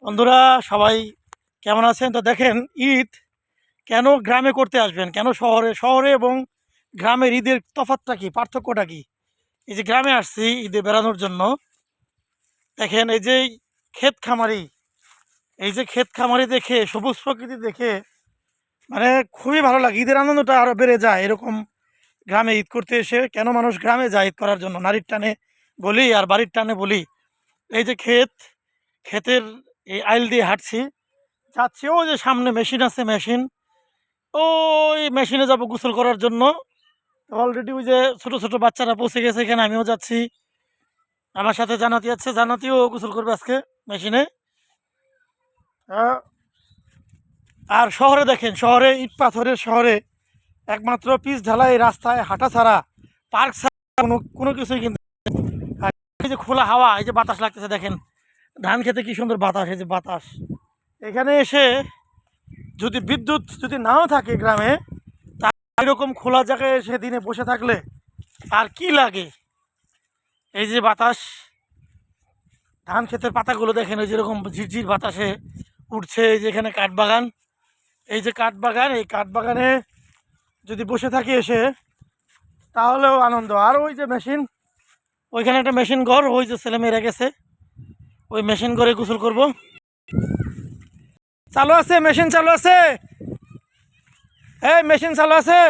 বন্ধুরা সবাই কেমন আছেন? তো দেখেন, ঈদ কেন গ্রামে করতে আসবেন, কেন শহরে শহরে এবং গ্রামের ঈদের তফাৎটা কি, পার্থক্যটা কি? এই যে গ্রামে আসছি ঈদে বেড়ানোর জন্য, দেখেন এই যে ক্ষেত খামারি, এই যে ক্ষেত খামারি দেখে, সবুজ প্রকৃতি দেখে মানে খুবই ভালো লাগে, ঈদের আনন্দটা আরও বেড়ে যায়। এরকম গ্রামে ঈদ করতে এসে কেন মানুষ গ্রামে যায় ঈদ করার জন্য, নারীর টানে বলি আর বাড়ির টানে বলি। এই যে ক্ষেতের এই আইল দিয়ে হাঁটছি, যাচ্ছি, ওই যে সামনে মেশিন আছে, মেশিন, ওই মেশিনে যাব গোসল করার জন্য। অলরেডি ওই যে ছোট ছোট বাচ্চারা পৌঁছে গেছে এখানে, আমিও যাচ্ছি, আমার সাথে জানাতি আছে, জানাতিও গোসল করবে আজকে মেশিনে। আর শহরে দেখেন, শহরে ইট পাথরের শহরে একমাত্র পিচ ঢালাই রাস্তায় হাঁটা ছাড়া, পার্ক ছাড়া কোনো কোনো কিছুই কিন্তু। আর এই যে খোলা হাওয়া, এই যে বাতাস লাগতেছে, দেখেন ধান খেতে কি সুন্দর বাতাস, এই যে বাতাস। এখানে এসে যদি বিদ্যুৎ যদি নাও থাকে গ্রামে, তা এরকম খোলা জায়গায় এসে দিনে বসে থাকলে আর কি লাগে। এই যে বাতাস, ধান ক্ষেতের পাতাগুলো দেখেন, ওই যেরকম ঝিরঝির বাতাসে উঠছে। এই যে এখানে কাঠবাগান, এই যে কাঠবাগান, এই কাঠবাগানে যদি বসে থাকি এসে, তাহলেও আনন্দ। আর ওই যে মেশিন, ওইখানে একটা মেশিন ঘর, ওই যে ছেলেমেয়েরা গেছে, ওই মেশিন ঘরে গোসল করব। চালু আছে, মেশিন চালু আছে, এই মেশিন চালু আছে।